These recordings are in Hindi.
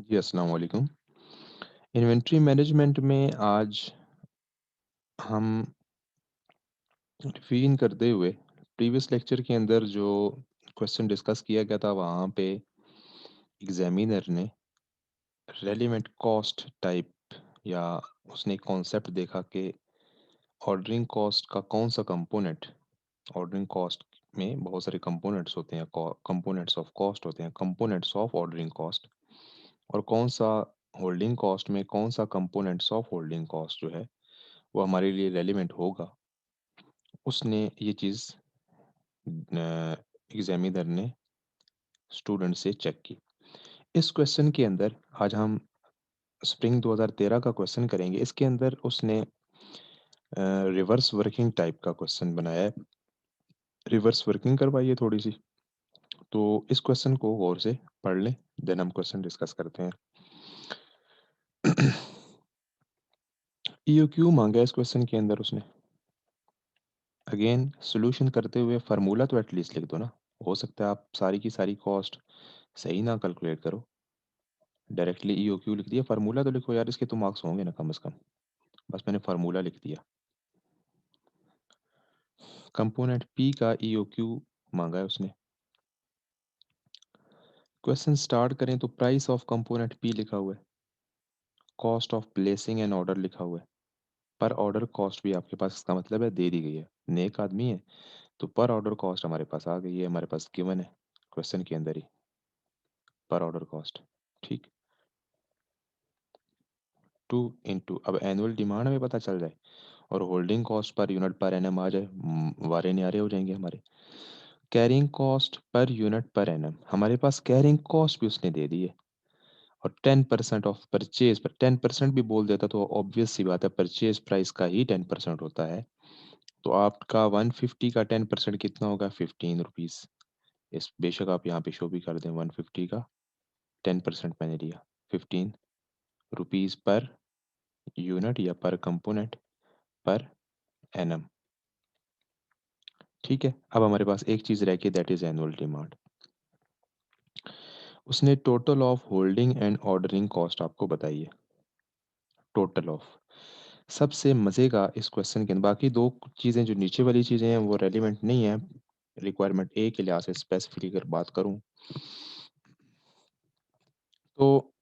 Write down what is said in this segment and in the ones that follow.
जी, अस्सलाम वालेकुम। इन्वेंटरी मैनेजमेंट में आज हम रिवीजन करते हुए प्रीवियस लेक्चर के अंदर जो क्वेश्चन डिस्कस किया गया था वहाँ पे एग्जामिनर ने रेलेवेंट कॉस्ट टाइप या उसने एक कॉन्सेप्ट देखा कि ऑर्डरिंग कॉस्ट का कौन सा कंपोनेंट ऑर्डरिंग कॉस्ट में बहुत सारे कंपोनेंट्स होते हैं कंपोनेंट्स ऑफ कॉस्ट होते हैं कंपोनेंट्स ऑफ ऑर्डरिंग कॉस्ट और कौन सा होल्डिंग कॉस्ट में कौन सा कंपोनेंट्स ऑफ होल्डिंग कॉस्ट जो है वो हमारे लिए रेलिवेंट होगा। उसने ये चीज़ एग्जामिनर ने स्टूडेंट से चेक की। इस क्वेश्चन के अंदर आज हम स्प्रिंग 2013 का क्वेश्चन करेंगे। इसके अंदर उसने रिवर्स वर्किंग टाइप का क्वेश्चन बनाया है। रिवर्स वर्किंग करवाइए थोड़ी सी। तो इस क्वेश्चन को गौर से पढ़ लें, देन हम क्वेश्चन डिस्कस करते हैं। ईओक्यू मांगा है इस क्वेश्चन के अंदर उसने। अगेन सॉल्यूशन करते हुए फार्मूला तो एटलीस्ट लिख दो ना। हो सकता है आप सारी की सारी कॉस्ट सही ना कैलकुलेट करो, डायरेक्टली ईओक्यू लिख दिया। फार्मूला तो लिखो यार, इसके तो मार्क्स होंगे ना कम से कम। बस मैंने फार्मूला लिख दिया। कंपोनेंट पी का ईओक्यू मांगा है उसने। क्वेश्चन स्टार्ट करें तो प्राइस ऑफ कंपोनेंट पी लिखा हुआ है, cost of placing an order लिखा हुआ है, पर ऑर्डर कॉस्ट भी आपके पास, इसका मतलब है दे दी गई है। नेक आदमी है तो पर ऑर्डर कॉस्ट हमारे पास आ गई है, हमारे पास गिवन है क्वेश्चन के अंदर ही पर ऑर्डर कॉस्ट। ठीक, टू इंटू अब एनुअल डिमांड हमें पता चल जाए और holding cost per unit per annum आ जाए, वारे न्यारे हो जाएंगे हमारे। Carrying cost per unit per annum, हमारे पास कैरिंग कॉस्ट भी उसने दे दी है। और 10% ऑफ परचेज पर 10% भी बोल देता तो ऑब्वियस सी बात है, परचेज प्राइस का ही 10% होता है। तो आपका 150 का 10% कितना होगा? 15 रुपीज़। इस बेशक आप यहाँ पे शो भी कर दें, 150 का 10% मैंने लिया, 15 रुपीज़ पर यूनिट या पर कंपोनेंट पर एनम। ठीक है, अब हमारे पास एक चीज़ रह गई, दैट इज एनुअल डिमांड। उसने total of holding and ordering cost आपको बताई है। टोटल ऑफ, सबसे मज़े का इस क्वेश्चन के अंदर, बाकी दो चीज़ें जो नीचे वाली चीज़ें हैं वो रेलिवेंट नहीं है रिक्वायरमेंट ए के लिहाज से। स्पेसिफिकली अगर बात करूं तो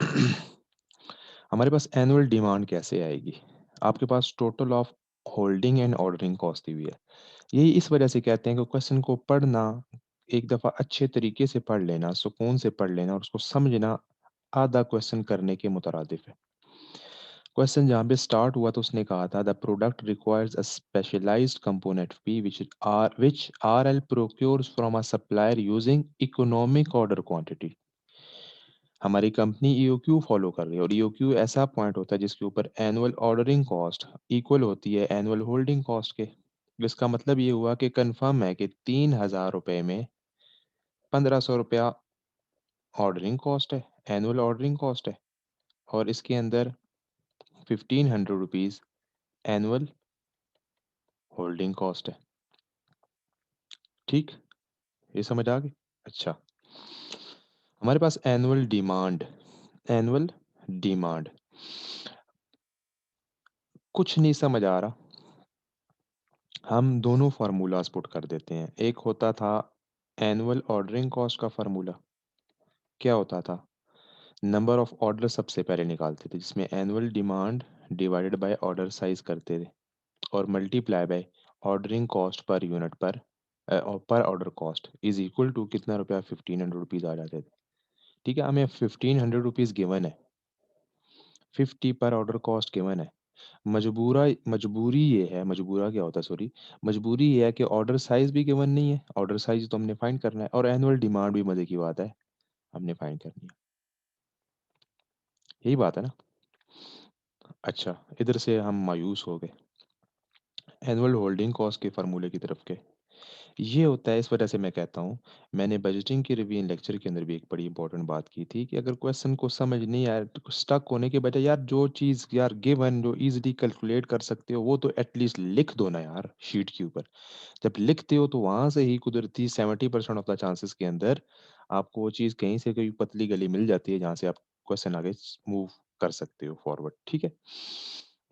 हमारे पास एनुअल डिमांड कैसे आएगी? आपके पास total of holding and ordering cost दी हुई है। यही इस वजह से कहते हैं कि क्वेश्चन को पढ़ना, एक दफ़ा अच्छे तरीके से पढ़ लेना, सुकून से पढ़ लेना और उसको समझना आधा क्वेश्चन करने के मुतरादिफ है। क्वेश्चन जहाँ पे स्टार्ट हुआ तो उसने कहा था the product requires a specialized component P which R L procures from a supplier using economic order quantity. हमारी कंपनी ईओक्यू फॉलो कर रही है और ईओक्यू ऐसा पॉइंट होता है जिसके ऊपर एनुअल ऑर्डरिंग कॉस्ट इक्वल होती है एनुअल होल्डिंग कॉस्ट के। जिसका मतलब ये हुआ कि कंफर्म है कि 3,000 रुपये में 1,500 रुपया ऑर्डरिंग कॉस्ट है, एनुअल ऑर्डरिंग कॉस्ट है, और इसके अंदर 1,500 रुपीज़ एनुअल होल्डिंग कॉस्ट है। ठीक, ये समझ आ गई? अच्छा, हमारे पास एनुअल डिमांड कुछ नहीं समझ आ रहा, हम दोनों फार्मूलाज पुट कर देते हैं। एक होता था एनुअल ऑर्डरिंग कॉस्ट का फार्मूला, क्या होता था? नंबर ऑफ ऑर्डर सबसे पहले निकालते थे जिसमें annual demand divided by order size करते थे और multiply by ordering cost per unit per order cost is equal to कितना रुपया? 1,500 रुपीज़ आ जाते थे। ठीक है, हमें 1,500 रुपीज़ गिवन है, 50 पर ऑर्डर कॉस्ट गिवन है। मजबूरी ये है, मजबूरा क्या होता है, सॉरी, मजबूरी ये है कि ऑर्डर साइज भी गिवन नहीं है। ऑर्डर साइज तो हमने फाइंड करना है और एनुअल डिमांड भी मजे की बात है, हमने फाइंड करनी है। यही बात है ना? अच्छा, इधर से हम मायूस हो गए, एनुअल होल्डिंग कॉस्ट के फार्मूले की तरफ के। ये होता है, इस वजह से मैं कहता हूँ, मैंने बजटिंग के रिवीजन लेक्चर के अंदर भी एक बड़ी इंपॉर्टेंट बात की थी कि अगर क्वेश्चन को समझ नहीं आया तो स्टक होने के बजाय यार जो चीज़ यार गिवन जो इजीली कैलकुलेट कर सकते हो वो तो एटलीस्ट लिख दो ना यार शीट के ऊपर। जब लिखते हो तो वहां से ही कुदरती 70% ऑफ द चांसेस के अंदर आपको वो चीज़ कहीं से कोई पतली गली मिल जाती है जहाँ से आप क्वेश्चन आगे मूव कर सकते हो फॉरवर्ड, ठीक है।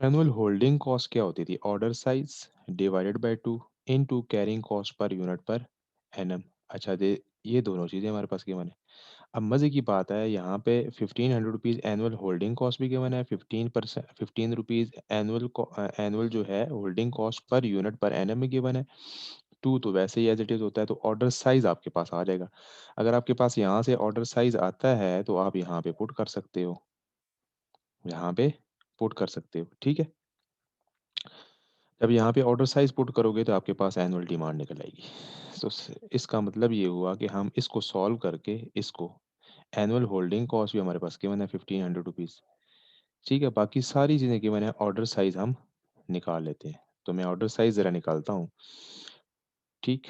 एनुअल होल्डिंग कॉस्ट क्या होती थी? Order size divided by two into carrying cost per unit पर एनएम। अच्छा दे, ये दोनों चीज़ें हमारे पास गिवन है। अब मज़े की बात है, यहाँ पे 1500 रुपीज़ एनुअल होल्डिंग कॉस्ट भी गिवन है, 15% 15 रुपीज़ एनुअल जो है होल्डिंग कॉस्ट पर यूनिट पर एनएम में गिवन है। टू तो वैसे ही एज इट इज़ होता है, तो ऑर्डर साइज आपके पास आ जाएगा। अगर आपके पास यहाँ से ऑर्डर साइज आता है तो आप यहाँ पे पुट कर सकते हो, यहाँ पे पुट कर सकते हो, ठीक है। जब यहाँ पे ऑर्डर साइज पुट करोगे तो आपके पास एनुअल डिमांड निकल आएगी। तो इसका मतलब ये हुआ कि हम इसको सॉल्व करके इसको, एनुअल होल्डिंग कॉस्ट भी हमारे पास गिवन है 1500 रुपीज़, ठीक है। बाकी सारी चीज़ें गिवन है, ऑर्डर साइज हम निकाल लेते हैं। तो मैं ऑर्डर साइज ज़रा निकालता हूँ, ठीक।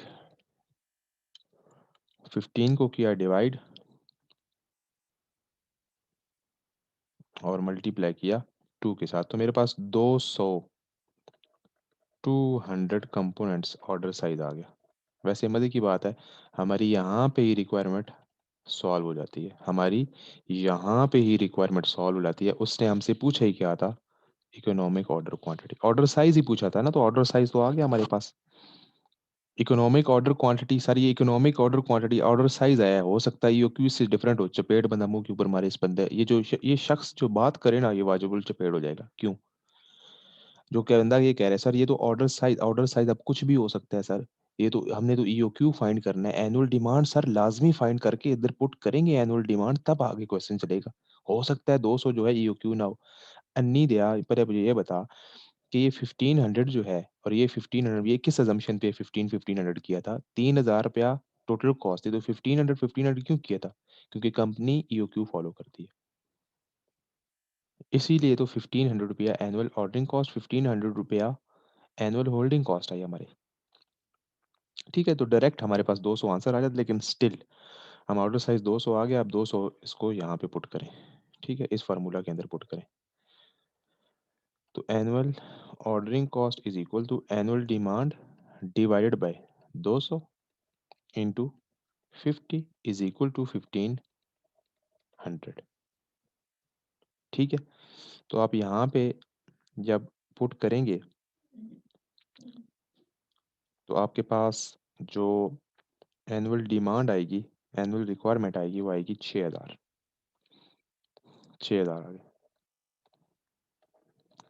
15 को किया डिवाइड और मल्टीप्लाई किया 2 के साथ, तो मेरे पास 200 200 कंपोनेंट्स ऑर्डर साइज आ गया। वैसे मज़े की बात है, हमारी यहाँ पे ही रिक्वायरमेंट सॉल्व हो जाती है, हमारी यहाँ पे ही रिक्वायरमेंट सॉल्व हो जाती है। उसने हमसे पूछा ही क्या था? Economic order quantity, order size ही पूछा था ना, तो ऑर्डर साइज तो आ गया हमारे पास। इकोनॉमिक ऑर्डर क्वांटिटी, सर ये economic order quantity, order size आया है, हो सकता है ईओक्यू से डिफरेंट हो। चपेट बंदा मुंह के ऊपर मारे इस बंदे, ये जो ये शख्स जो बात करे ना, ये वाजिबुल चपेट हो जाएगा। क्यों? जो क्या बंदा ये कह रहा है सर, ये तो ऑर्डर साइज अब कुछ भी हो सकता है सर। ये तो हमने तो ईओक्यू फाइंड करना है, एनुअल डिमांड सर लाजमी फाइंड करके इधर पुट करेंगे एनुअल डिमांड, तब आगे क्वेश्चन चलेगा। हो सकता है 200 जो है ईओक्यू ना हो। अन्नी दिया पर अब ये बता कि ये 1500 जो है और ये 1500, ये किस अजम्पशन पे 1500 किया था? 3000 रुपया टोटल कॉस्ट थी, तो 1500 क्यों किया था? क्योंकि कंपनी ईओक्यू फॉलो करती है, इसीलिए तो 1500 रुपया एनुअल ऑर्डरिंग कॉस्ट, 1500 रुपया एनुअल होल्डिंग कॉस्ट आई हमारी, ठीक है। तो डायरेक्ट हमारे पास 200 आंसर आ जाता, लेकिन स्टिल हम ऑर्डर साइज 200 आ गया, अब 200 इसको यहाँ पे पुट करें, ठीक है, इस फार्मूला के अंदर पुट करें। तो annual ordering cost is equal to annual demand divided by 200 into 50 is equal to 1500, ठीक है। तो आप यहाँ पे जब पुट करेंगे तो आपके पास जो एनुअल डिमांड आएगी, एनुअल रिक्वायरमेंट आएगी, वो आएगी 6000, 6000 आ गए,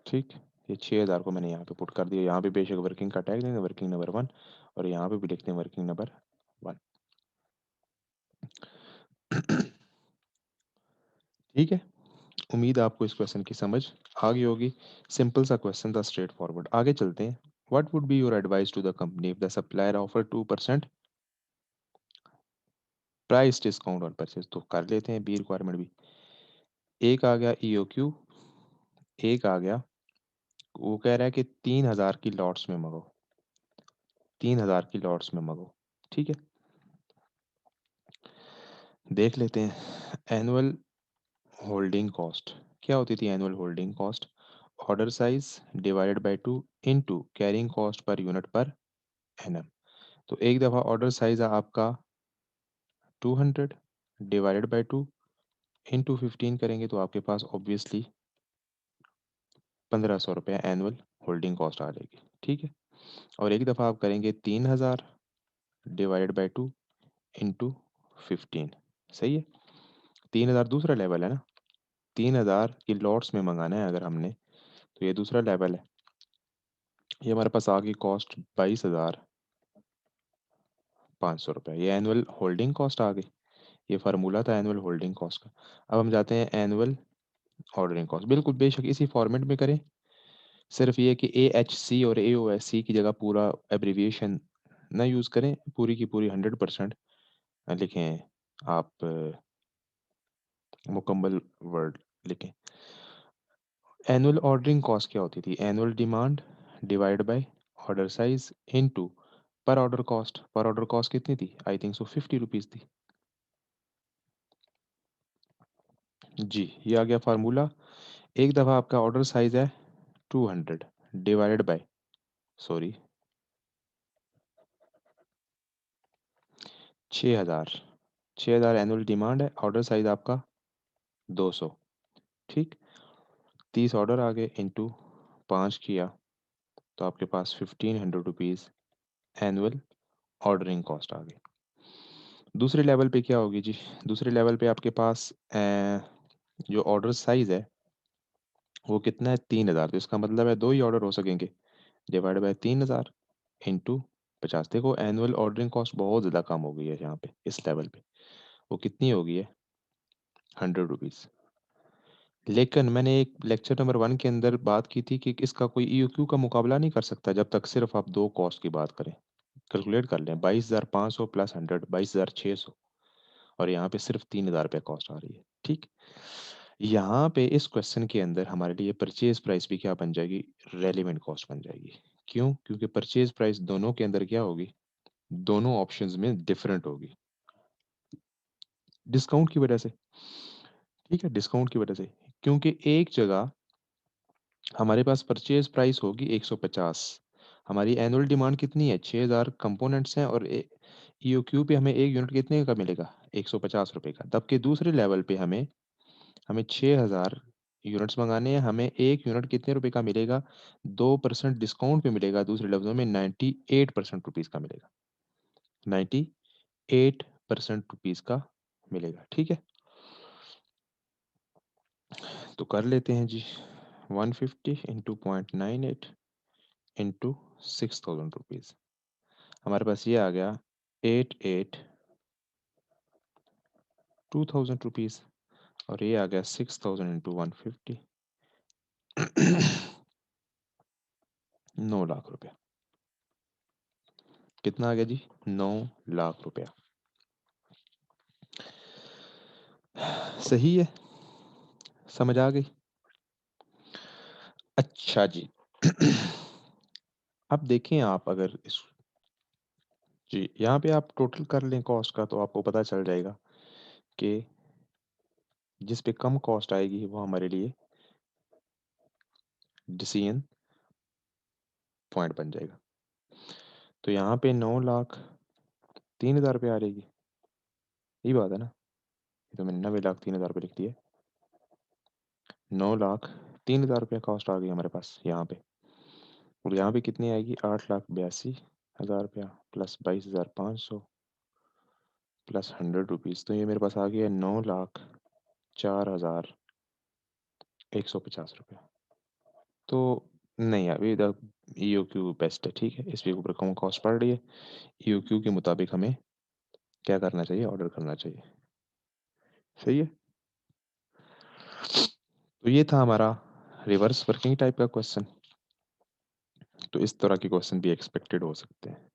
ठीक। ये 6000 को मैंने यहाँ पे पुट कर दिया। यहाँ पे बेशक वर्किंग का टैग देंगे, वर्किंग नंबर 1, और यहाँ पे भी लिखते हैं वर्किंग नंबर 1। ठीक है, उम्मीद है आपको इस क्वेश्चन की समझ आ गई होगी। सिंपल सा क्वेश्चन था, स्ट्रेट फॉरवर्ड। आगे चलते हैं। What would be your advice to the company if the supplier offer 2% price discount on purchase? तो कर लेते हैं बी रिक्वायरमेंट भी। एक आ गया ईओक्यू, एक आ गया, वो कह रहा है कि 3000 की लॉट्स में मंगाओ, 3000 की लॉट्स में मंगाओ, ठीक है। देख लेते हैं एनुअल होल्डिंग कॉस्ट क्या होती थी। Annual holding cost order size divided by 2 into carrying cost per unit पर एनएम। तो एक दफ़ा ऑर्डर साइज है आपका 200 डिवाइडेड बाय 2 इंटू 15 करेंगे तो आपके पास ऑब्वियसली 1500 रुपये एनुअल होल्डिंग कॉस्ट आ जाएगी, ठीक है। और एक दफ़ा आप करेंगे 3000 डिवाइडेड बाय 2 इंटू 15, सही है। 3000 दूसरा लेवल है ना, 3000 की लॉट्स में मंगाना है अगर हमने, तो ये दूसरा लेवल है। ये हमारे पास आ गई कॉस्ट 22,500 रुपये, ये एनुअल होल्डिंग कॉस्ट आ गई। ये फार्मूला था एनुअल होल्डिंग कॉस्ट का। अब हम जाते हैं एनुअल ऑर्डरिंग कॉस्ट, बिल्कुल बेशक इसी फॉर्मेट में करें, सिर्फ ये कि AHC और AOSC की जगह पूरा एब्रीविएशन ना यूज़ करें, पूरी की पूरी 100% लिखें आप, मुकम्मल वर्ड लिखें। एनुअल ऑर्डरिंग कॉस्ट क्या होती थी? Annual demand divide by order size into पर ऑर्डर कॉस्ट। पर ऑर्डर कॉस्ट कितनी थी? आई थिंक सो 50 रुपीज़ थी जी। ये आ गया फार्मूला। एक दफ़ा आपका ऑर्डर साइज है 200 divided by, sorry, 6000, 6000 annual demand है, ऑर्डर साइज आपका 200, ठीक? 30 ऑर्डर आ गए, इंटू 5 किया, तो आपके पास 1500 रुपीज़ एनुअल ऑर्डरिंग कॉस्ट आ गई। दूसरे लेवल पे क्या होगी जी? दूसरे लेवल पे आपके पास जो ऑर्डर साइज़ है वो कितना है? 3000। तो इसका मतलब है 2 ही ऑर्डर हो सकेंगे, डिवाइड बाय 3000 इंटू 50। देखो एनुअल ऑर्डरिंग कॉस्ट बहुत ज़्यादा कम हो गई है यहाँ पे, इस लेवल पे। वो कितनी हो गई है? 100 रुपीज़। लेकिन मैंने एक लेक्चर नंबर 1 के अंदर बात की थी कि इसका कोई ईओक्यू का मुकाबला नहीं कर सकता जब तक सिर्फ़ आप 2 कॉस्ट की बात करें। कैलकुलेट कर लें, 22,500 प्लस 100, 22,600, और यहाँ पे सिर्फ़ 3000 रुपए कॉस्ट आ रही है, ठीक? यहाँ पे इस क्वेश्चन के अंदर हमारे लिए परचेज़ प्राइस भी क्या बन जाएगी? रेलेवेंट कॉस्ट बन जाएगी। क्यों? क्योंकि परचेज़ प्राइस दोनों के अंदर क्या होगी? दोनों ऑप्शंस में डिफरेंट होगी। डिस्काउंट की वजह से, ठीक है? डिस्काउंट की वजह से। क्योंकि एक जगह हमारे पास परचेज़ प्राइस होगी 150, हमारी एनुअल डिमांड कितनी है? 6000 कंपोनेंट्स हैं, और ईओक्यू पे हमें 1 यूनिट कितने का मिलेगा? ₹150 का। जबकि दूसरे लेवल पे हमें हमें 6000 यूनिट्स मँगाने हैं, हमें 1 यूनिट कितने रुपए का मिलेगा? 2% डिस्काउंट पे मिलेगा, दूसरे लफ्ज़ों में 98% रुपीज़ का मिलेगा। 98% रुपीज़ का मिलेगा, ठीक है? तो कर लेते हैं जी, 150 इंटू 0.98 इंटू 6000 रुपीज़। हमारे पास ये आ गया 2000 रुपीज़, और ये आ गया 6000 इंटू 150, 9 लाख रुपए। कितना आ गया जी? 9 लाख रुपया। सही है? समझ आ गई? अच्छा जी। अब देखें, आप अगर इस जी, यहाँ पे आप टोटल कर लें कॉस्ट का, तो आपको पता चल जाएगा कि जिस पे कम कॉस्ट आएगी वो हमारे लिए डिसीजन पॉइंट बन जाएगा। तो यहाँ पे 9 लाख 3000 रुपये आ रहेगी। यही बात है ना? ये तो मैंने 90 लाख 3000 रुपये लिख दिए। 9 लाख 3000 रुपये कॉस्ट आ गई हमारे पास यहाँ पे। और यहाँ पे कितनी आएगी? 8,82,000 रुपया प्लस 22,500 प्लस 100 रुपीज़। तो ये मेरे पास आ गया 9,04,150 रुपया। तो नहीं, अभी द ईओक्यू बेस्ट है, ठीक है? इस पे ऊपर कम कॉस्ट पड़ रही है। ईओक्यू के मुताबिक हमें क्या करना चाहिए? ऑर्डर करना चाहिए। सही है? तो ये था हमारा रिवर्स वर्किंग टाइप का क्वेश्चन। तो इस तरह के क्वेश्चन भी एक्सपेक्टेड हो सकते हैं।